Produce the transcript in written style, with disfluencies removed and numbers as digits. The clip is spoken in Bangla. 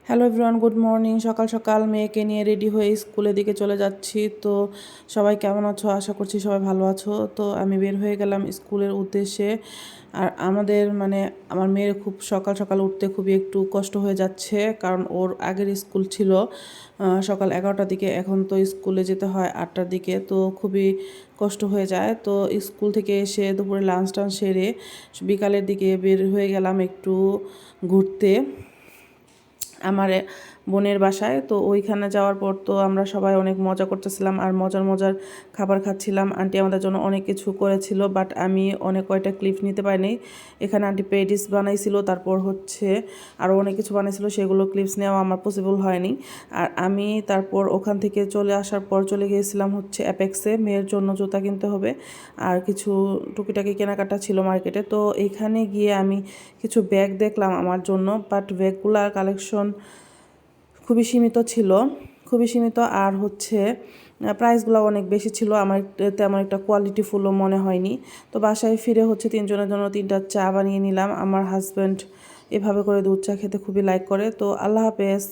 Hello everyone, good morning. সকাল সকাল মেয়েকে নিয়ে রেডি হয়ে স্কুলের দিকে চলে যাচ্ছি। তো সবাই কেমন আছো? আশা করছি সবাই ভালো আছো। তো আমি বের হয়ে গেলাম স্কুলের উদ্দেশ্যে। আর আমার মেয়ের খুব সকাল সকাল উঠতে খুবই একটু কষ্ট হয়ে যাচ্ছে, কারণ ওর আগের স্কুল ছিল সকাল 11টার দিকে। এখন তো স্কুলে যেতে হয় 8টার দিকে, তো খুবই কষ্ট হয়ে যায়। তো স্কুল থেকে এসে দুপুরে লাঞ্চ টাঞ্চ সেরে বিকালের দিকে বের হয়ে গেলাম একটু ঘুরতে আমার বোনের বাসায়। তো ওইখানে যাওয়ার পর তো আমরা সবাই অনেক মজা করতেছিলাম আর মজার মজার খাবার খাচ্ছিলাম। আন্টি আমাদের জন্য অনেক কিছু করেছিল, বাট আমি অনেক কয়টা ক্লিপ নিতে পারিনি। এখানে আন্টি পেডিস বানাইছিল, তারপর হচ্ছে আরও অনেক কিছু বানাইছিল, সেগুলো ক্লিপস নেওয়া আমার পসিবল হয়নি। আর আমি তারপর ওখান থেকে চলে আসার পর চলে গিয়েছিলাম হচ্ছে অ্যাপেক্সে। মেয়ের জন্য জুতা কিনতে হবে আর কিছু টুকিটাকি কেনাকাটা ছিল মার্কেটে। তো এইখানে গিয়ে আমি কিছু ব্যাগ দেখলাম আমার জন্য, বাট ব্যাগগুলার কালেকশন খুবই সীমিত ছিল, খুবই সীমিত। আর হচ্ছে প্রাইসগুলো অনেক বেশি ছিল, আমার তেমন একটা কোয়ালিটিফুলও মনে হয়নি। তো বাসায় ফিরে হচ্ছে 3 জনের জন্য 3টা চা বানিয়ে নিলাম। আমার হাজব্যান্ড এভাবে করে দুধ চা খেতে খুবই লাইক করে। তো আল্লাহ হাফেজ।